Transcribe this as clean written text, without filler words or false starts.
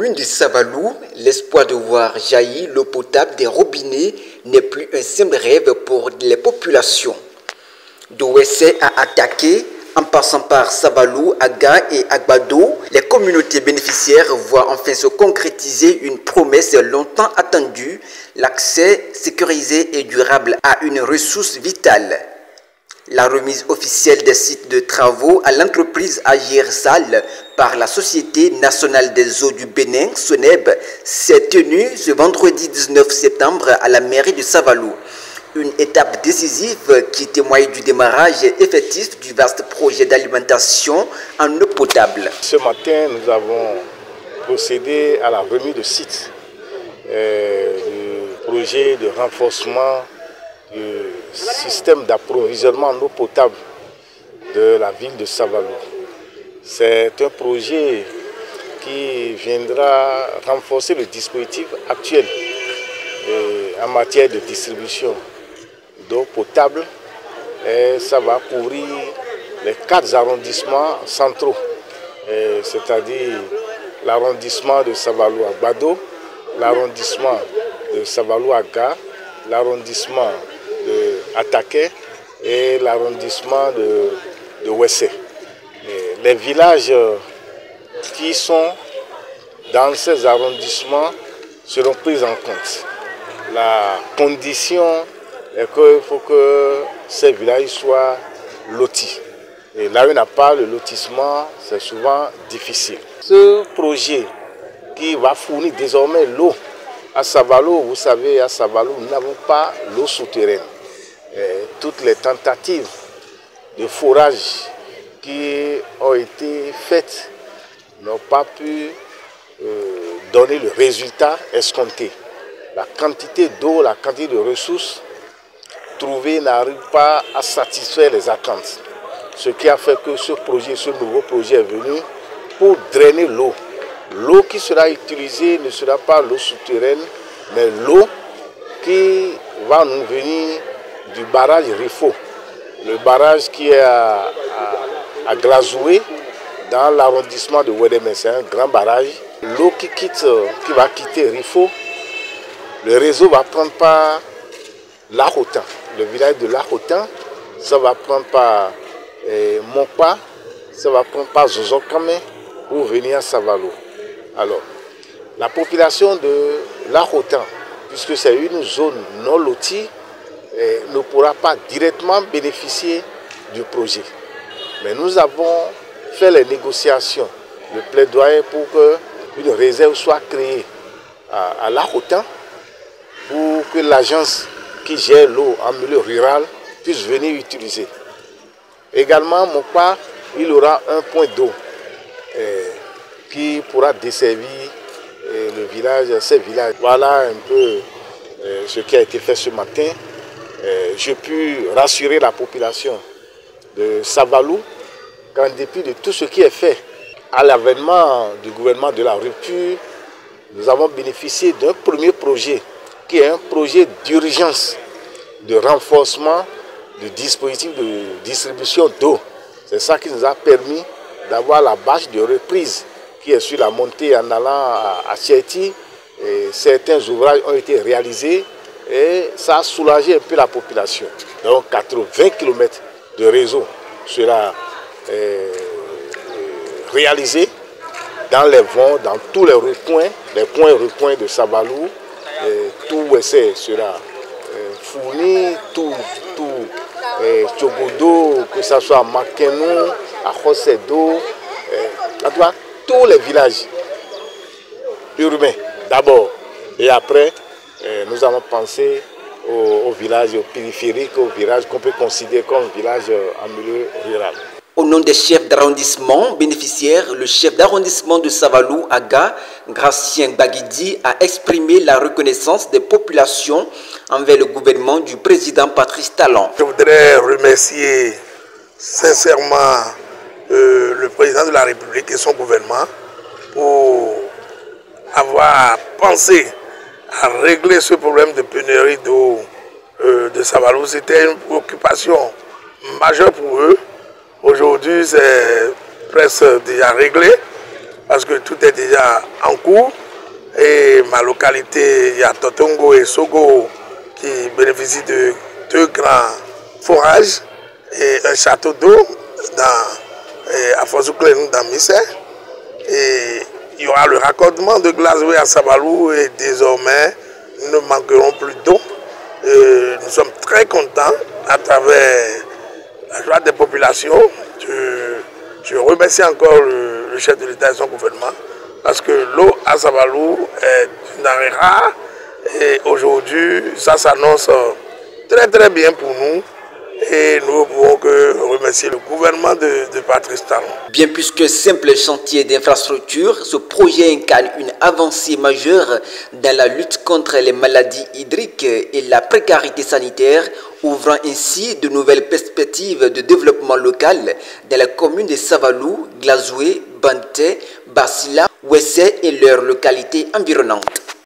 commune de Savalou, l'espoir de voir jaillir l'eau potable des robinets n'est plus un simple rêve pour les populations. D'Ouessé à Attaqué, en passant par Savalou, Aga et Agbado, les communautés bénéficiaires voient enfin se concrétiser une promesse longtemps attendue, l'accès sécurisé et durable à une ressource vitale. La remise officielle des sites de travaux à l'entreprise Agirsal par la Société nationale des eaux du Bénin, SONEB, s'est tenue ce vendredi 19 septembre à la mairie de Savalou. Une étape décisive qui témoigne du démarrage effectif du vaste projet d'alimentation en eau potable. Ce matin, nous avons procédé à la remise de sites du projet de renforcement du système d'approvisionnement en eau potable de la ville de Savalou. C'est un projet qui viendra renforcer le dispositif actuel en matière de distribution d'eau potable, et ça va couvrir les 4 arrondissements centraux, c'est-à-dire l'arrondissement de Savalou-Agbado, l'arrondissement de Savalou-Aga, l'arrondissement de Attaqué et l'arrondissement de Ouessé. Les villages qui sont dans ces arrondissements seront pris en compte. La condition est qu'il faut que ces villages soient lotis. Et là où il n'y a pas le lotissement, c'est souvent difficile. Ce projet qui va fournir désormais l'eau à Savalou, vous savez, à Savalou, nous n'avons pas l'eau souterraine. Et toutes les tentatives de forage qui ont été faites n'ont pas pu donner le résultat escompté. La quantité d'eau, la quantité de ressources trouvées n'arrive pas à satisfaire les attentes. Ce qui a fait que ce nouveau projet est venu pour drainer l'eau. L'eau qui sera utilisée ne sera pas l'eau souterraine, mais l'eau qui va nous venir du barrage Rifo. Le barrage qui est à Glazoué, dans l'arrondissement de Ouédémé. C'est un grand barrage. L'eau qui va quitter Rifo, le réseau va prendre par Lahotan, le village de Lahotan, ça va prendre par Mokpa, ça va prendre par Zozokame pour venir à Savalou. Alors, la population de Lahotan, puisque c'est une zone non lotie, ne pourra pas directement bénéficier du projet. Mais nous avons fait les négociations, le plaidoyer pour qu'une réserve soit créée à Lahotan, pour que l'agence qui gère l'eau en milieu rural puisse venir utiliser. Également, Mokpa, il aura un point d'eau qui pourra desservir ces villages. Voilà un peu ce qui a été fait ce matin. J'ai pu rassurer la population de Savalou qu'en dépit de tout ce qui est fait à l'avènement du gouvernement de la rupture, nous avons bénéficié d'un premier projet qui est un projet d'urgence de renforcement du dispositif de distribution d'eau. C'est ça qui nous a permis d'avoir la bâche de reprise qui est sur la montée en allant à Tchéti. Certains ouvrages ont été réalisés et ça a soulagé un peu la population. Donc 80 km de réseau sera réalisé dans les vents, dans tous les recoins, les coins-recoins de Savalou. Tout essai sera fourni, tout Tchogodo, que ce soit à Makenou, à Khosedo, tous les villages urbains d'abord. Et après, nous allons penser aux villages périphériques, aux villages qu'on peut considérer comme villages en milieu rural. Au nom des chefs d'arrondissement bénéficiaires, le chef d'arrondissement de Savalou, Aga, Gracien Baguidi, a exprimé la reconnaissance des populations envers le gouvernement du président Patrice Talon. Je voudrais remercier sincèrement le président de la République et son gouvernement pour avoir pensé à régler ce problème de pénurie d'eau de Savalou. C'était une préoccupation majeure pour eux. Aujourd'hui, c'est presque déjà réglé. parce que tout est déjà en cours. Et ma localité, il y a Totongo et Sogo qui bénéficient de 2 grands forages et un château d'eau à Fosouklène dans Missé. Et il y aura le raccordement de Glazoué à Sabalou et désormais nous ne manquerons plus d'eau. Nous sommes très contents à travers la joie des populations. Je remercie encore le chef de l'État et son gouvernement parce que l'eau à Sabalou est une denrée rare et aujourd'hui ça s'annonce très très bien pour nous. Et nous ne pouvons que remercier le gouvernement de Patrice Talon. Bien plus que simple chantier d'infrastructure, ce projet incarne une avancée majeure dans la lutte contre les maladies hydriques et la précarité sanitaire, ouvrant ainsi de nouvelles perspectives de développement local dans la commune de Savalou, Glazoué, Banté, Basila, Ouessé et leurs localités environnantes.